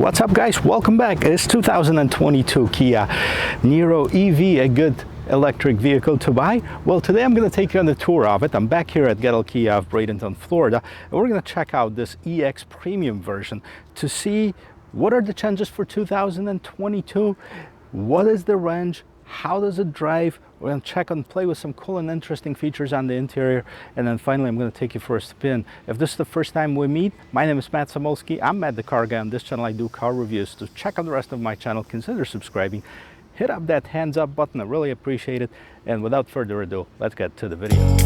What's up, guys? Welcome back. It's 2022 Kia Niro EV, a good electric vehicle to buy. Well, today I'm going to take you on the tour of it. I'm back here at Gettle Kia of Bradenton, Florida, and we're going to check out this EX Premium version to see what are the changes for 2022, what is the range, how does it drive. We're going to check and play with some cool and interesting features on the interior, and then finally I'm going to take you for a spin. If this is the first time we meet, my name is Matt Samolsky. I'm Matt the Car Guy. On this channel I do car reviews. To check out the rest of my channel, consider subscribing. Hit up that hands up button, I really appreciate it. And without further ado, let's get to the video.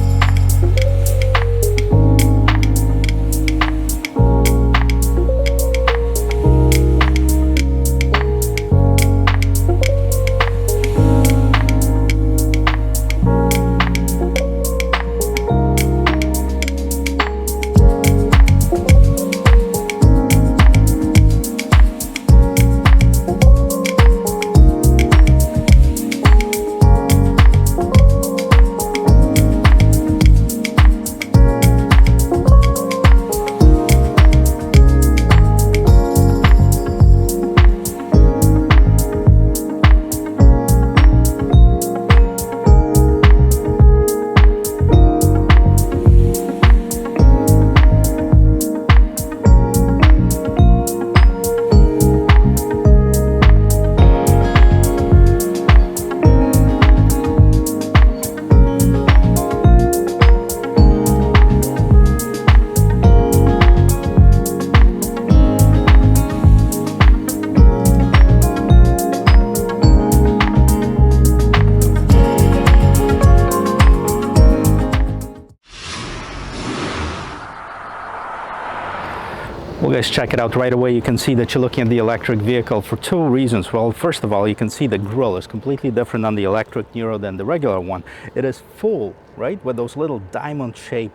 Well, guys, check it out right away. You can see that you're looking at the electric vehicle for two reasons. Well, first of all, you can see the grille is completely different on the electric Niro than the regular one. It is full, right, with those little diamond shape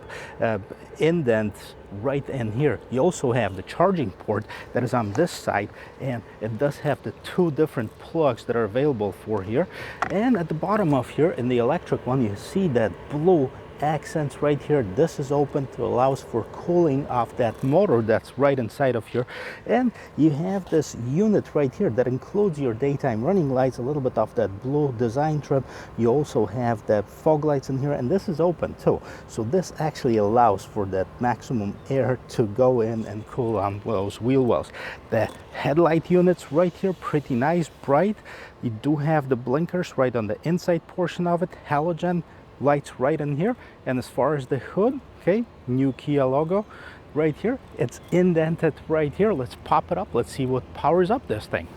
indents right in here. You also have the charging port that is on this side, and it does have the two different plugs that are available for here. And at the bottom of here in the electric one, you see that blue accents right here. This is open to allows for cooling of that motor that's right inside of here. And you have this unit right here that includes your daytime running lights, a little bit of that blue design trim. You also have the fog lights in here, and this is open too. So this actually allows for that maximum air to go in and cool on those wheel wells. The headlight units right here, pretty nice, bright. You do have the blinkers right on the inside portion of it, halogen lights right in here. And as far as the hood, okay, new Kia logo right here, it's indented right here. Let's pop it up, let's see what powers up this thing.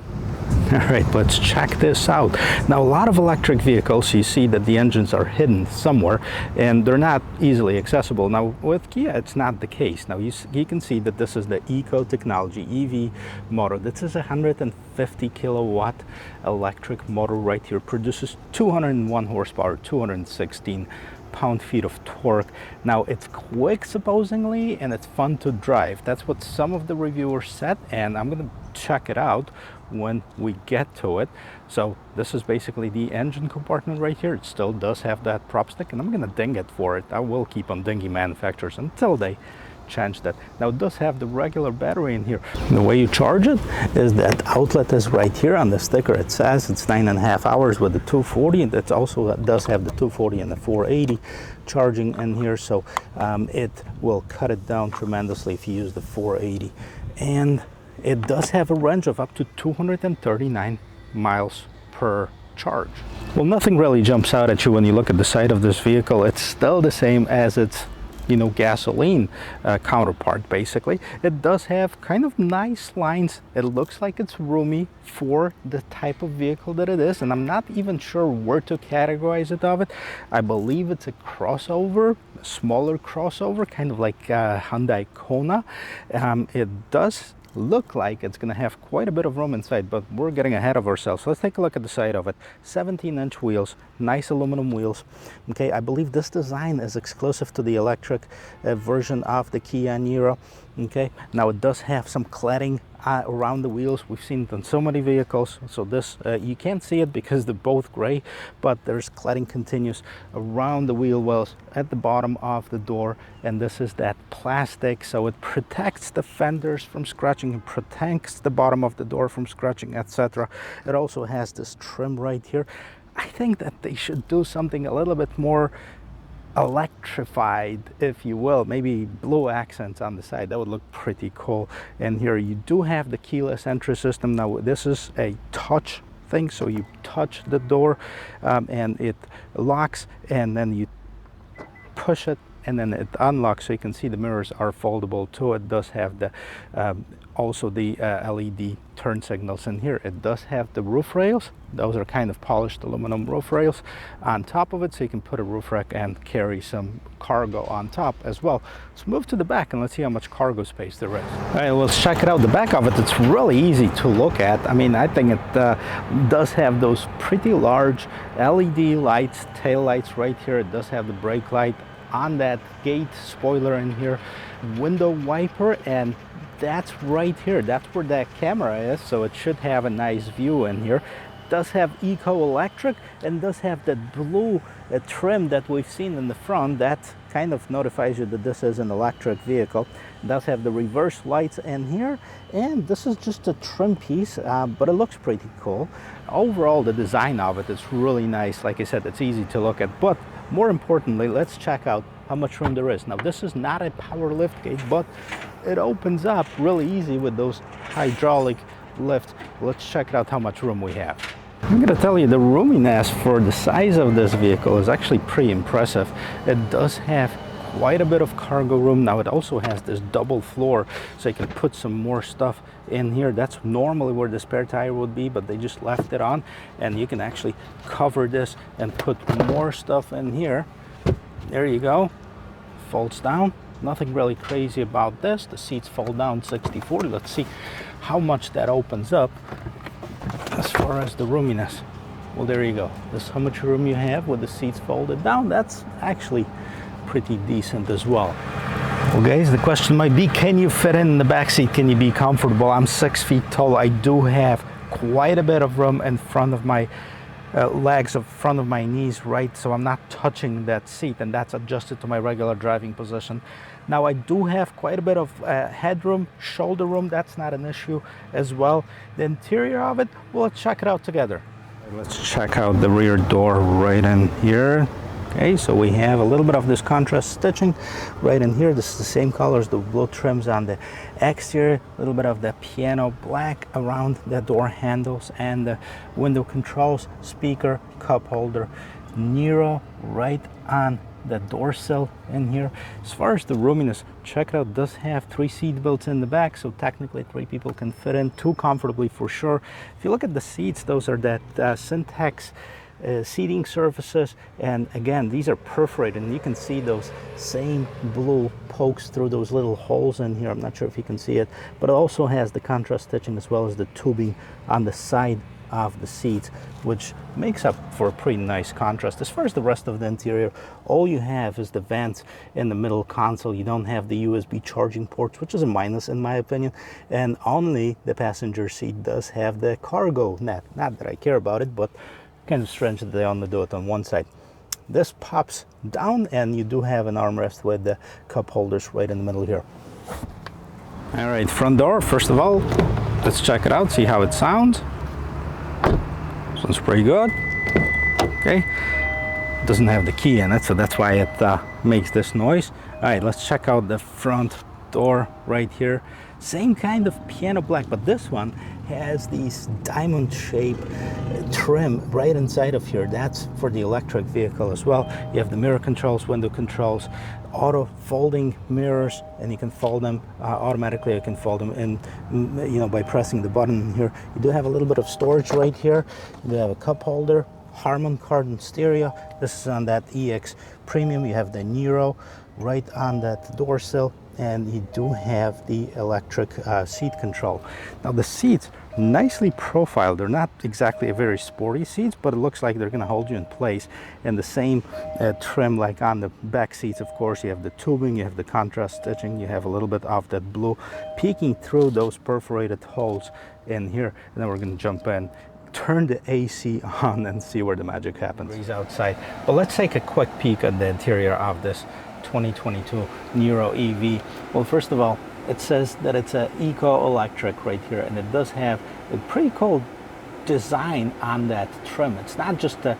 All right, let's check this out. Now, a lot of electric vehicles, you see that the engines are hidden somewhere and they're not easily accessible. Now, with Kia, it's not the case. Now, you can see that this is the Eco Technology EV motor. This is a 150 kilowatt electric motor right here. Produces 201 horsepower, 216 pound-feet of torque. Now, it's quick supposedly, and it's fun to drive. That's what some of the reviewers said, and I'm gonna check it out when we get to it. So this is basically the engine compartment right here. It still does have that prop stick, and I'm gonna ding it for it. I will keep on dinging manufacturers until they change that. Now, it does have the regular battery in here. The way you charge it is that outlet is right here on the sticker. It says it's 9.5 hours with the 240, and that also does have the 240 and the 480 charging in here. So it will cut it down tremendously if you use the 480. And it does have a range of up to 239 miles per charge. Well, nothing really jumps out at you when you look at the side of this vehicle. It's still the same as its gasoline counterpart. Basically, it does have kind of nice lines. It looks like it's roomy for the type of vehicle that it is, and I'm not even sure where to categorize it of it. I believe it's a crossover, a smaller crossover, kind of like Hyundai Kona. It does look like it's going to have quite a bit of room inside, but we're getting ahead of ourselves. Let's take a look at the side of it. 17-inch wheels, nice aluminum wheels. Okay, I believe this design is exclusive to the electric version of the Kia Niro. Okay, now it does have some cladding around the wheels. We've seen it on so many vehicles. So this, you can't see it because they're both gray, but there's cladding continues around the wheel wells at the bottom of the door. And this is that plastic, so it protects the fenders from scratching, it protects the bottom of the door from scratching, etc. It also has this trim right here. I think that they should do something a little bit more electrified, if you will, maybe blue accents on the side. That would look pretty cool. And here you do have the keyless entry system. Now this is a touch thing, so you touch the door and it locks, and then you push it and then it unlocks, so you can see the mirrors are foldable too. It does have the also the LED turn signals in here. It does have the roof rails. Those are kind of polished aluminum roof rails on top of it, so you can put a roof rack and carry some cargo on top as well. Let's move to the back and let's see how much cargo space there is. All right, let's check it out. The back of it, it's really easy to look at. I mean, I think it does have those pretty large LED lights, tail lights right here. It does have the brake light on that gate, spoiler in here, window wiper, and that's right here. That's where that camera is, so it should have a nice view in here. It does have eco electric and does have that blue trim that we've seen in the front. That kind of notifies you that this is an electric vehicle. It does have the reverse lights in here, and this is just a trim piece, but it looks pretty cool. Overall, the design of it is really nice. Like I said, it's easy to look at, but more importantly, let's check out how much room there is. Now, this is not a power lift gate, but it opens up really easy with those hydraulic lifts. Let's check out how much room we have. I'm gonna tell you, the roominess for the size of this vehicle is actually pretty impressive. It does have quite a bit of cargo room. Now it also has this double floor, so you can put some more stuff in here. That's normally where the spare tire would be, but they just left it on, and you can actually cover this and put more stuff in here. There you go. Folds down. Nothing really crazy about this. The seats fold down 60-40. Let's see how much that opens up as far as the roominess. Well, there you go. This is how much room you have with the seats folded down. That's actually pretty decent as well. Well, guys, the question might be, can you fit in the back seat? Can you be comfortable? I'm 6 feet tall. I do have quite a bit of room in front of my legs, in front of my knees, right? So I'm not touching that seat, and that's adjusted to my regular driving position. Now I do have quite a bit of headroom, shoulder room. That's not an issue as well. The interior of it, well, let's check it out together. Let's check out the rear door right in here. Okay, so we have a little bit of this contrast stitching right in here. This is the same color as the blue trims on the exterior. A little bit of the piano black around the door handles and the window controls, speaker, cup holder, Niro right on the door sill in here. As far as the roominess, check it out. It does have 3 seat belts in the back, so technically 3 people can fit in 2 comfortably for sure. If you look at the seats, those are that Syn Tex seating surfaces, and again, these are perforated, and you can see those same blue pokes through those little holes in here. I'm not sure if you can see it, but it also has the contrast stitching as well as the tubing on the side of the seats, which makes up for a pretty nice contrast. As far as the rest of the interior, all you have is the vents in the middle console. You don't have the USB charging ports, which is a minus in my opinion, and only the passenger seat does have the cargo net. Not that I care about it, but kind of strange that they only do it on one side. This pops down, and you do have an armrest with the cup holders right in the middle here. All right, front door, first of all, let's check it out, see how it sounds. Sounds pretty good. Okay, doesn't have the key in it, so that's why it makes this noise. All right, let's check out the front door right here. Same kind of piano black, but this one has these diamond shaped trim right inside of here. That's for the electric vehicle as well. You have the mirror controls, window controls, auto folding mirrors, and you can fold them automatically. You can fold them in, you know, by pressing the button here. You do have a little bit of storage right here. You do have a cup holder, Harman Kardon stereo. This is on that EX Premium. You have the Niro right on that door sill. and you do have the electric seat control. Now the seats nicely profiled. They're not exactly a very sporty seats, but it looks like they're going to hold you in place. And the same trim like on the back seats. Of course, you have the tubing, you have the contrast stitching, you have a little bit of that blue peeking through those perforated holes in here. And then we're going to jump in, turn the AC on, and see where the magic happens. Breeze outside. But let's take a quick peek at the interior of this 2022 Niro EV. Well, first of all, it says that it's an eco-electric right here, and it does have a pretty cool design on that trim. It's not just a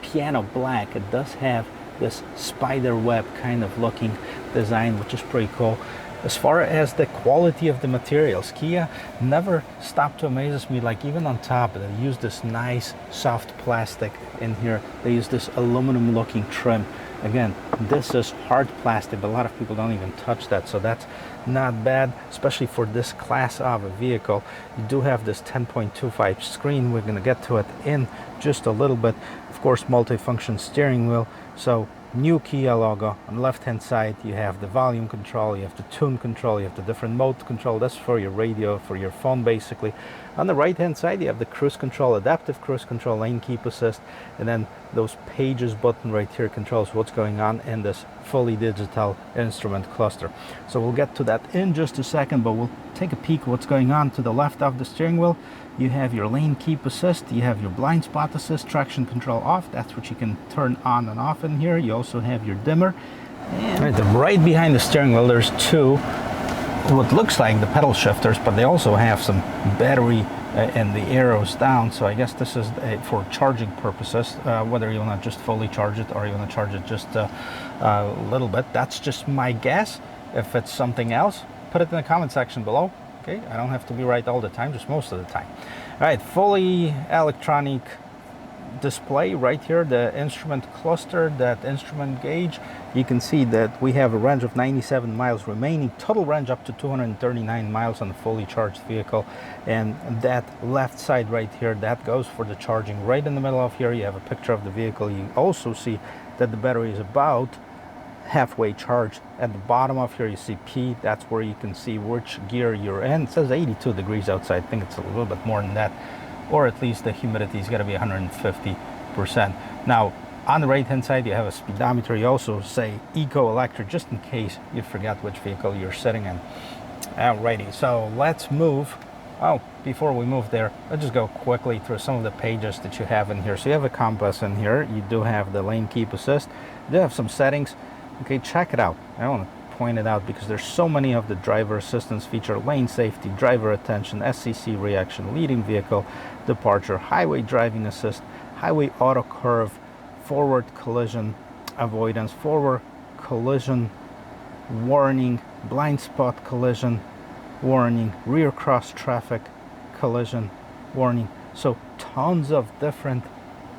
piano black. It does have this spider web kind of looking design, which is pretty cool. As far as the quality of the materials, Kia never stopped to amaze me. Like even on top, they use this nice soft plastic in here. They use this aluminum looking trim. Again, this is hard plastic, but a lot of people don't even touch that, so that's not bad, especially for this class of a vehicle. You do have this 10.25 screen. We're going to get to it in just a little bit. Of course, multifunction steering wheel. So new Kia logo. On the left hand side you have the volume control, you have the tune control, you have the different mode control. That's for your radio, for your phone basically. On the right hand side you have the cruise control, adaptive cruise control, lane keep assist, and then those pages button right here controls what's going on in this fully digital instrument cluster. So we'll get to that in just a second, but we'll take a peek what's going on to the left of the steering wheel. You have your lane keep assist, you have your blind spot assist, traction control off. That's what you can turn on and off in here. You also have your dimmer. And right behind the steering wheel there's two what looks like the pedal shifters, but they also have some battery and the arrows down. So I guess this is for charging purposes, whether you want to just fully charge it or you want to charge it just a little bit. That's just my guess. If it's something else, put it in the comment section below. Okay, I don't have to be right all the time, just most of the time. All right, fully electronic display right here, the instrument cluster, that instrument gauge. You can see that we have a range of 97 miles remaining, total range up to 239 miles on a fully charged vehicle. And that left side right here, that goes for the charging. Right in the middle of here you have a picture of the vehicle. You also see that the battery is about halfway charged. At the bottom of here you see P. That's where you can see which gear you're in. It says 82 degrees outside. I think it's a little bit more than that, or at least the humidity is going to be 150%. Now on the right hand side you have a speedometer. You also say eco electric, just in case you forgot which vehicle you're sitting in. Alrighty, so let's move. Oh, before we move there, let's just go quickly through some of the pages that you have in here. So you have a compass in here. You do have the lane keep assist. You do have some settings. Okay, check it out. I want to point it out because there's so many of the driver assistance feature: lane safety, driver attention, SCC reaction, leading vehicle departure, highway driving assist, highway auto curve, forward collision avoidance, forward collision warning, blind spot collision warning, rear cross traffic collision warning. So tons of different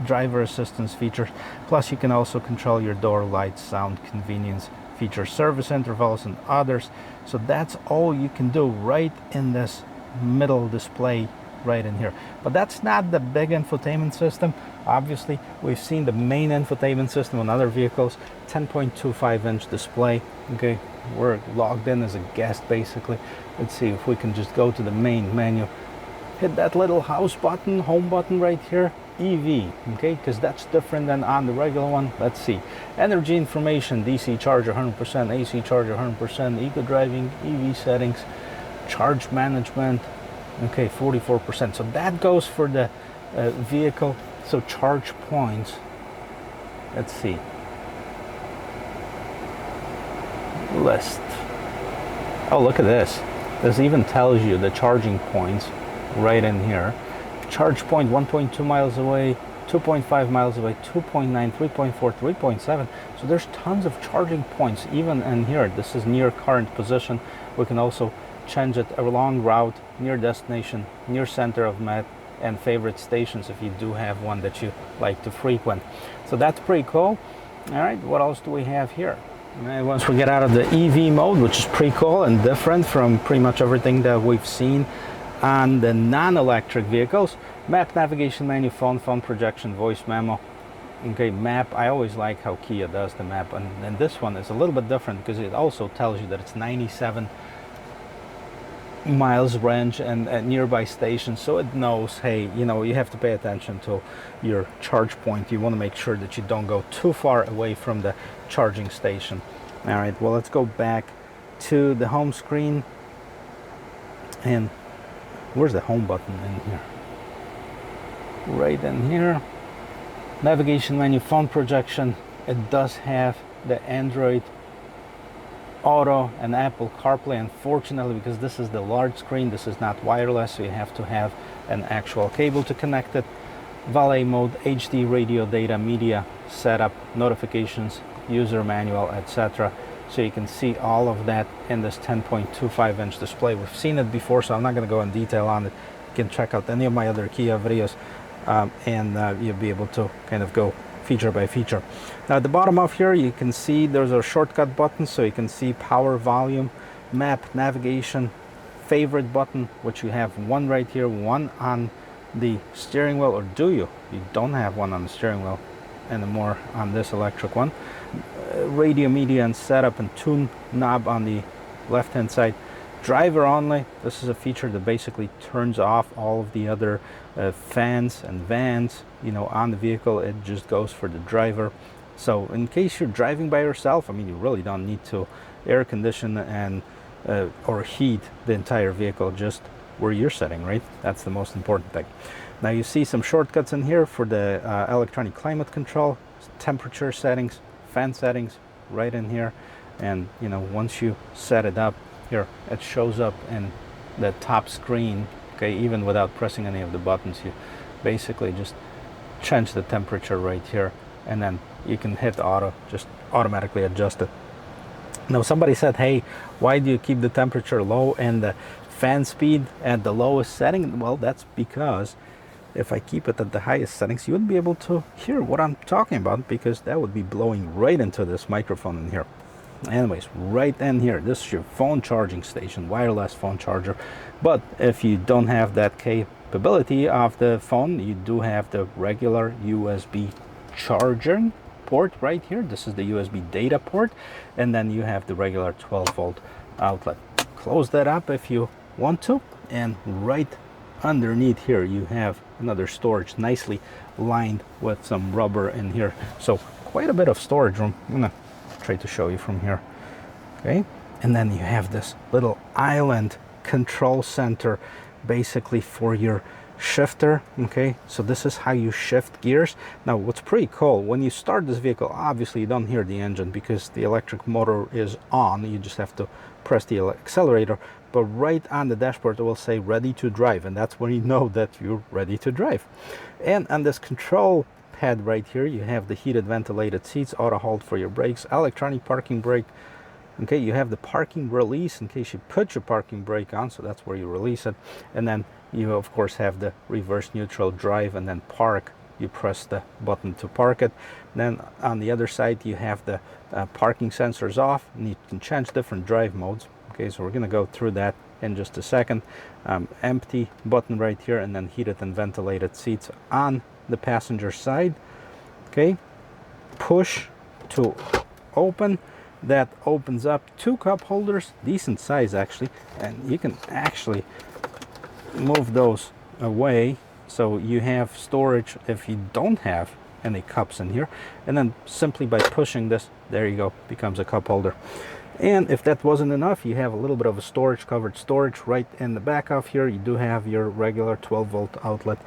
driver assistance features. Plus you can also control your door lights, sound, convenience features, service intervals, and others. So that's all you can do right in this middle display right in here. But that's not the big infotainment system. Obviously we've seen the main infotainment system on other vehicles. 10.25 inch display. Okay, we're logged in as a guest basically. Let's see if we can just go to the main menu, hit that little house button, home button right here, EV, okay, because that's different than on the regular one. Let's see, energy information, DC charger 100%, AC charger 100%, eco driving, EV settings, charge management, okay, 44%. So that goes for the vehicle. So charge points, let's see, list. Oh, look at this. This even tells you the charging points right in here. Charge point 1.2 miles away, 2.5 miles away, 2.9, 3.4, 3.7. So there's tons of charging points even in here. This is near current position. We can also change it along route, near destination, near center of met, and favorite stations if you do have one that you like to frequent. So that's pretty cool. All right, what else do we have here? And once we get out of the EV mode, which is pretty cool and different from pretty much everything that we've seen on the non-electric vehicles, map, navigation menu, phone projection, voice memo, Okay, map. I always like how Kia does the map, and this one is a little bit different because it also tells you that it's 97 miles range and at nearby stations, so it knows, hey, you know, you have to pay attention to your charge point. You want to make sure that you don't go too far away from the charging station. All right, well, let's go back to the home screen. And where's the home button in here? Right in here. Navigation menu, phone projection. It does have the Android Auto and Apple CarPlay. Unfortunately, because this is the large screen, this is not wireless, so you have to have an actual cable to connect it. Valet mode, HD radio data, media setup, notifications, user manual, etc. So you can see all of that in this 10.25 inch display. We've seen it before, so I'm not going to go in detail on it. You can check out any of my other Kia videos, and you'll be able to kind of go feature by feature. Now at the bottom of here, you can see there's a shortcut button, so you can see power, volume, map, navigation, favorite button, which you have one right here, one on the steering wheel. Or do you? You don't have one on the steering wheel anymore on this electric one. Radio, media, and setup and tune knob on the left hand side. Driver only. This is a feature that basically turns off all of the other fans and vans, you know, on the vehicle. It just goes for the driver. So in case you're driving by yourself, I mean, you really don't need to air condition and or heat the entire vehicle, just where you're sitting, right? That's the most important thing. Now you see some shortcuts in here for the electronic climate control, temperature settings, fan settings right in here. And you know, once you set it up here, it shows up in the top screen. Okay, even without pressing any of the buttons, you basically just change the temperature right here, and then you can hit auto, just automatically adjust it. Now somebody said, hey, why do you keep the temperature low and the fan speed at the lowest setting? Well, that's because if I keep it at the highest settings, you wouldn't be able to hear what I'm talking about, because that would be blowing right into this microphone in here. Anyways, right in here, this is your phone charging station, wireless phone charger. But if you don't have that capability of the phone, you do have the regular USB charging port right here. This is the USB data port, and then you have the regular 12-volt outlet. Close that up if you want to, and right underneath here you have another storage, nicely lined with some rubber in here. So quite a bit of storage room. I'm gonna try to show you from here. Okay, and then you have this little island control center, basically for your shifter. Okay, so this is how you shift gears. Now what's pretty cool, when you start this vehicle, obviously you don't hear the engine because the electric motor is on. You just have to press the accelerator, but right on the dashboard it will say ready to drive, and that's when you know that you're ready to drive. And on this control pad right here, you have the heated ventilated seats, auto hold for your brakes, electronic parking brake. Okay, you have the parking release in case you put your parking brake on, so that's where you release it. And then you of course have the reverse neutral drive, and then park, you press the button to park it. Then on the other side you have the parking sensors off, and you can change different drive modes. Okay, so we're going to go through that in just a second. Empty button right here, and then heated and ventilated seats on the passenger side. Okay, push to open. That opens up two cup holders, decent size actually, and you can actually move those away, so you have storage if you don't have any cups in here. And then simply by pushing this, there you go, becomes a cup holder. And if that wasn't enough, you have a little bit of a storage, covered storage right in the back of here. You do have your regular 12-volt outlet,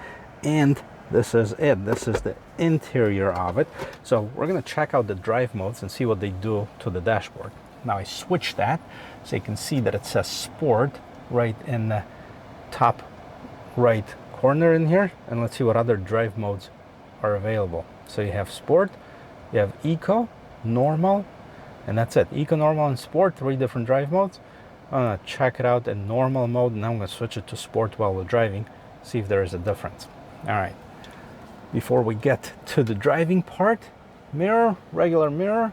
and this is it. This is the interior of it. So we're going to check out the drive modes and see what they do to the dashboard. Now I switched that so you can see that it says sport right in the top right corner in here, and let's see what other drive modes are available. So you have sport, you have eco, normal, and that's it. Eco, normal, and sport, 3 different drive modes. I'm going to check it out in normal mode, and now I'm going to switch it to sport while we're driving, see if there is a difference. All right. Before we get to the driving part, mirror, regular mirror.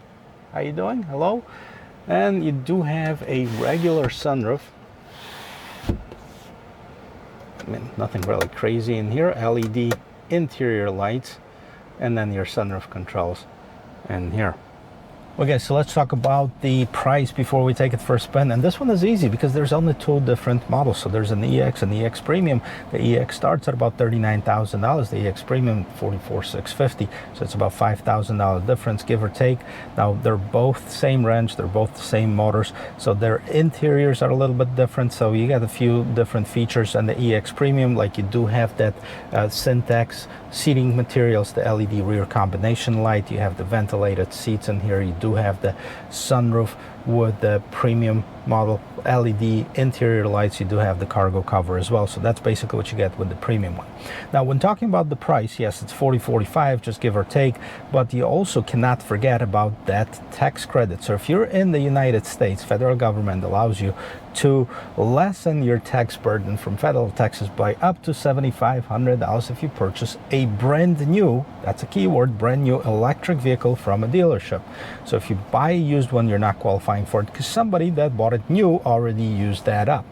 How you doing? Hello. And you do have a regular sunroof. I mean, nothing really crazy in here. LED interior lights. and then your sunroof controls in here. Okay, so let's talk about the price before we take it for a spin. And this one is easy because there's only two different models. So there's an EX and EX Premium. The EX starts at about $39,000. The EX Premium, $44,650. So it's about $5,000 difference, give or take. Now, they're both same range. They're both the same motors. So their interiors are a little bit different. So you got a few different features. And the EX Premium, like you do have that Syn Tex Seating materials, the LED rear combination light. You have the ventilated seats in here. You do have the sunroof with the premium model LED interior lights. You do have the cargo cover as well. So that's basically what you get with the premium one. Now, when talking about the price, yes, it's $40-45, just give or take, but you also cannot forget about that tax credit. So if you're in the United States, federal government allows you to lessen your tax burden from federal taxes by up to $7,500 if you purchase a brand new, that's a key word, brand new electric vehicle from a dealership. So if you buy a used one, you're not qualifying for it because somebody that bought it new already used that up.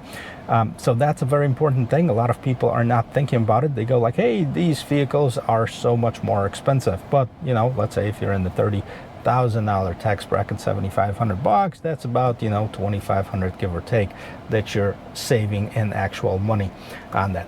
So that's a very important thing. A lot of people are not thinking about it. They go like, hey, these vehicles are so much more expensive. But, you know, let's say if you're in the $30,000 tax bracket, $7,500, that's about, you know, $2,500 give or take that you're saving in actual money on that.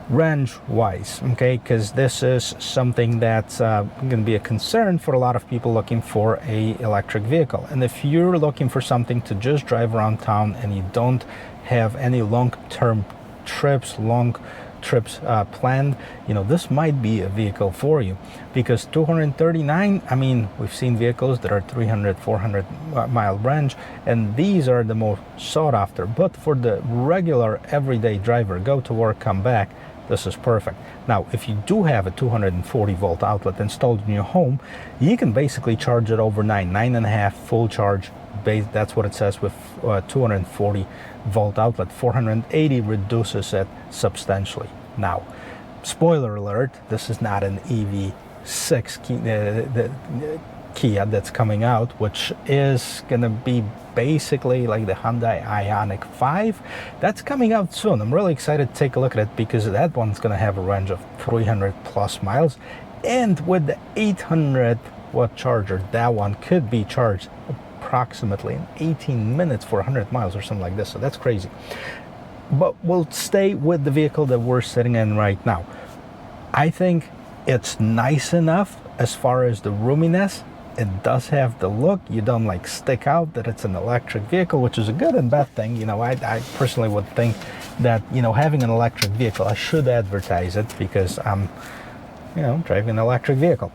Range wise, okay, because this is something that's going to be a concern for a lot of people looking for a electric vehicle. And if you're looking for something to just drive around town and you don't have any long-term trips, planned, you know, this might be a vehicle for you, because 239, I mean, we've seen vehicles that are 300, 400 mile range, and these are the most sought after. But for the regular everyday driver, go to work, come back, this is perfect. Now, if you do have a 240 volt outlet installed in your home, you can basically charge it overnight, 9.5 full charge base. That's what it says with 240 volt outlet. 480 reduces it substantially. Now, spoiler alert, this is not an EV6 Kia that's coming out, which is gonna be basically like the Hyundai Ioniq 5 that's coming out soon. I'm really excited to take a look at it because that one's gonna have a range of 300 plus miles, and with the 800 watt charger, that one could be charged approximately in 18 minutes for 100 miles or something like this. So that's crazy. But we'll stay with the vehicle that we're sitting in right now. I think it's nice enough as far as the roominess. It does have the look. You don't like stick out that it's an electric vehicle, which is a good and bad thing. You know, I personally would think that, you know, having an electric vehicle, I should advertise it because I'm, you know, driving an electric vehicle.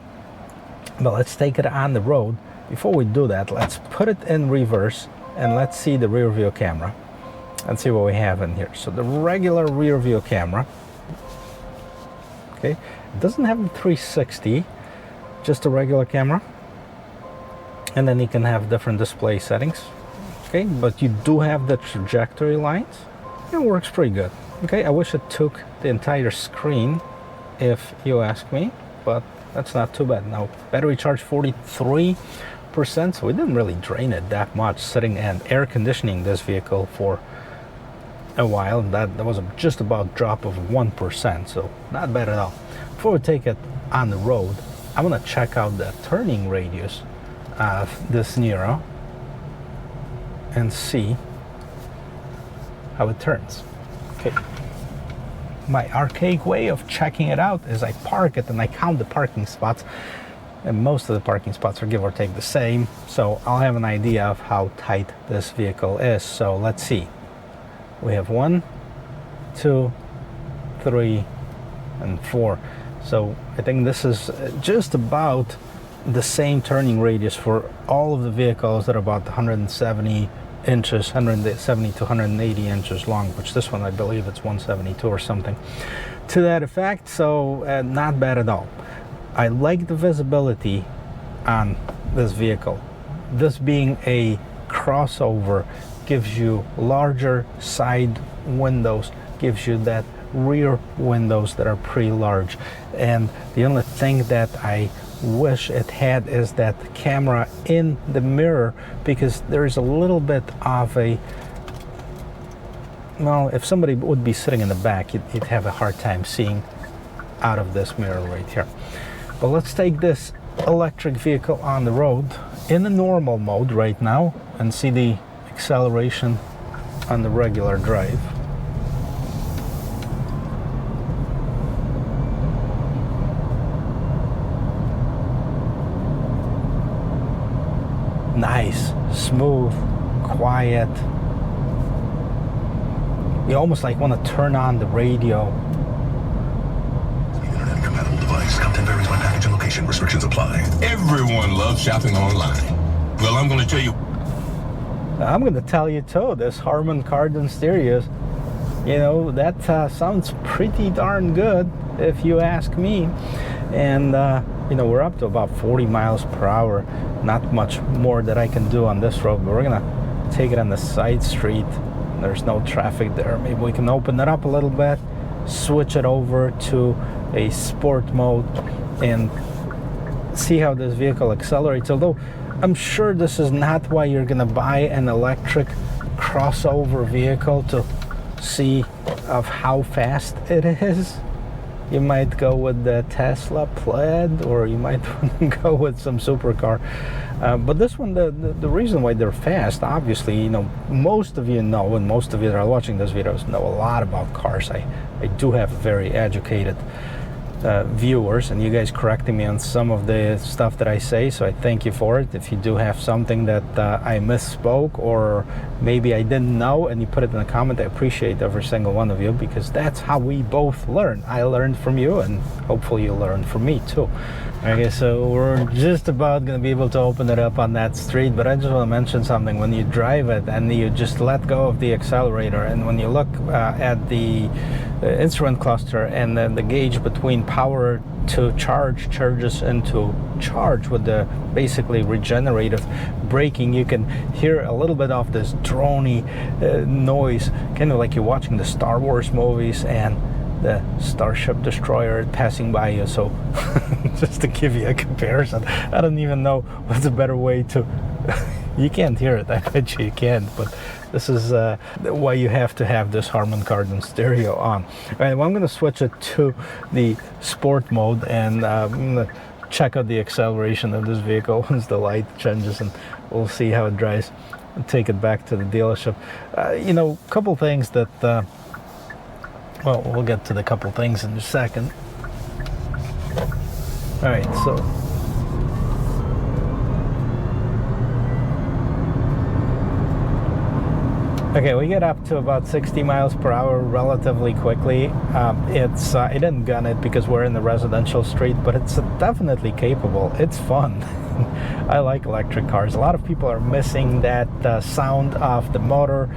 But let's take it on the road. Before we do that, let's put it in reverse and let's see the rear view camera and see what we have in here. So the regular rear view camera, okay, it doesn't have the 360, just a regular camera. And then you can have different display settings, okay, but you do have the trajectory lines. It works pretty good. Okay, I wish it took the entire screen, if you ask me, but that's not too bad. Now, battery charge 43%, so we didn't really drain it that much, sitting and air conditioning this vehicle for a while. That was just about drop of 1%, so not bad at all. Before we take it on the road, I want to check out the turning radius of this Niro and see how it turns. Okay, my archaic way of checking it out is I park it and I count the parking spots, and most of the parking spots are give or take the same, so I'll have an idea of how tight this vehicle is. So let's see, we have 1, 2, 3, and 4. So I think this is just about the same turning radius for all of the vehicles that are about 170 inches, 170 to 180 inches long, which this one I believe it's 172 or something to that effect. So not bad at all. I like the visibility on this vehicle. This being a crossover gives you larger side windows, gives you that rear windows that are pretty large, and the only thing that I wish it had is that camera in the mirror, because there is a little bit of a, well, if somebody would be sitting in the back, you'd have a hard time seeing out of this mirror right here. But let's take this electric vehicle on the road in the normal mode right now and see the acceleration on the regular drive. Nice, smooth, quiet. You almost like want to turn on the radio. Internet compatible device. Content varies by package and location. Restrictions apply. Everyone loves shopping online. Well, I'm going to tell you. I'm going to tell you too, this Harman Kardon stereos, you know, that sounds pretty darn good if you ask me. And you know, we're up to about 40 miles per hour. Not much more that I can do on this road, but we're gonna take it on the side street. There's no traffic there. Maybe we can open it up a little bit, switch it over to a sport mode, and see how this vehicle accelerates. Although I'm sure this is not why you're gonna buy an electric crossover vehicle, to see of how fast it is. You might go with the Tesla Plaid, or you might go with some supercar. But this one, the reason why they're fast, obviously, you know, most of you know, and most of you that are watching these videos know a lot about cars. I do have very educated viewers, and you guys correcting me on some of the stuff that I say, so I thank you for it. If you do have something that I misspoke, or maybe I didn't know, and you put it in a comment, I appreciate every single one of you, because that's how we both learn. I learned from you, and hopefully you learned from me too. Okay, so we're just about going to be able to open it up on that street, but I just want to mention something. When you drive it and you just let go of the accelerator, and when you look at the instrument cluster and then the gauge between power to charge charges into charge with the basically regenerative braking, you can hear a little bit of this drony noise, kind of like you're watching the Star Wars movies and the Starship Destroyer passing by you. So just to give you a comparison, I don't even know what's a better way to you can't hear it, I bet you can't, but this is why you have to have this Harman Kardon stereo on. All right, well, I'm going to switch it to the sport mode, and I'm going to check out the acceleration of this vehicle once the light changes, and we'll see how it drives and take it back to the dealership. You know, a couple things that well, we'll get to the couple things in a second. All right, so okay, we get up to about 60 miles per hour relatively quickly. I didn't gun it because we're in the residential street, but it's definitely capable. It's fun. I like electric cars. A lot of people are missing that sound of the motor.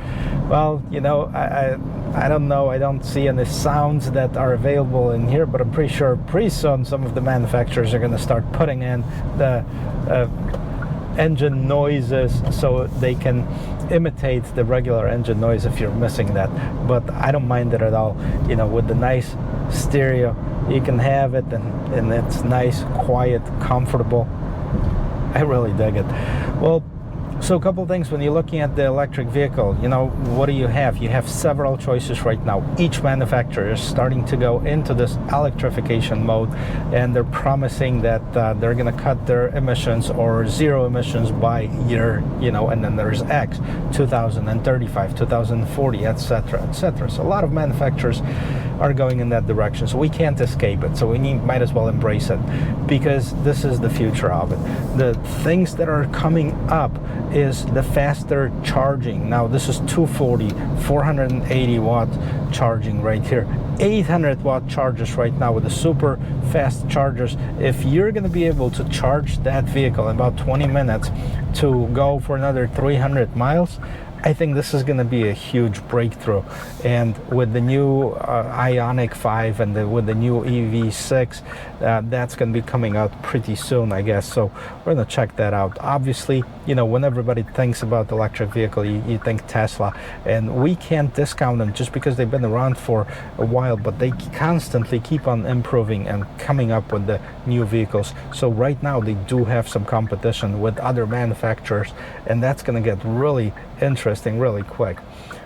Well, you know, I don't know. I don't see any sounds that are available in here, but I'm pretty sure pretty soon some of the manufacturers are going to start putting in the engine noises so they can imitate the regular engine noise if you're missing that. But I don't mind it at all. You know, with the nice stereo, you can have it, and it's nice, quiet, comfortable. I really dig it. Well, so a couple things when you're looking at the electric vehicle, you know, what do you have? You have several choices right now. Each manufacturer is starting to go into this electrification mode, and they're promising that they're going to cut their emissions or zero emissions by year, you know, and then there's X, 2035, 2040, etc., etc. So a lot of manufacturers are going in that direction, so we can't escape it. So we might as well embrace it, because this is the future of it. The things that are coming up is the faster charging. Now this is 240, 480 watt charging right here. 800 watt chargers right now with the super fast chargers. If you're going to be able to charge that vehicle in about 20 minutes to go for another 300 miles, I think this is going to be a huge breakthrough. And with the new Ioniq 5 and with the new EV6, that's going to be coming out pretty soon, I guess. So we're going to check that out. Obviously, you know, when everybody thinks about electric vehicle, you think Tesla, and we can't discount them just because they've been around for a while, but they constantly keep on improving and coming up with the new vehicles. So right now they do have some competition with other manufacturers, and that's going to get really interesting really quick.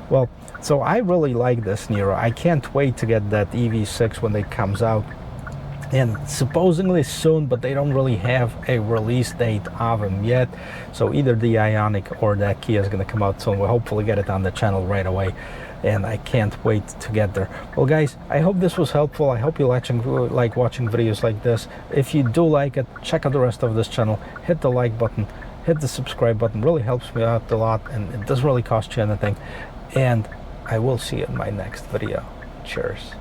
Well, so I really like this Niro. I can't wait to get that EV6 when it comes out. and supposedly soon, but they don't really have a release date of them yet. So either the Ioniq or that Kia is going to come out soon. We'll hopefully get it on the channel right away, and I can't wait to get there. Well guys, I hope this was helpful. I hope you like watching videos like this. If you do like it, check out the rest of this channel, hit the like button, hit the subscribe button. Really helps me out a lot, and it doesn't really cost you anything. And I will see you in my next video. Cheers.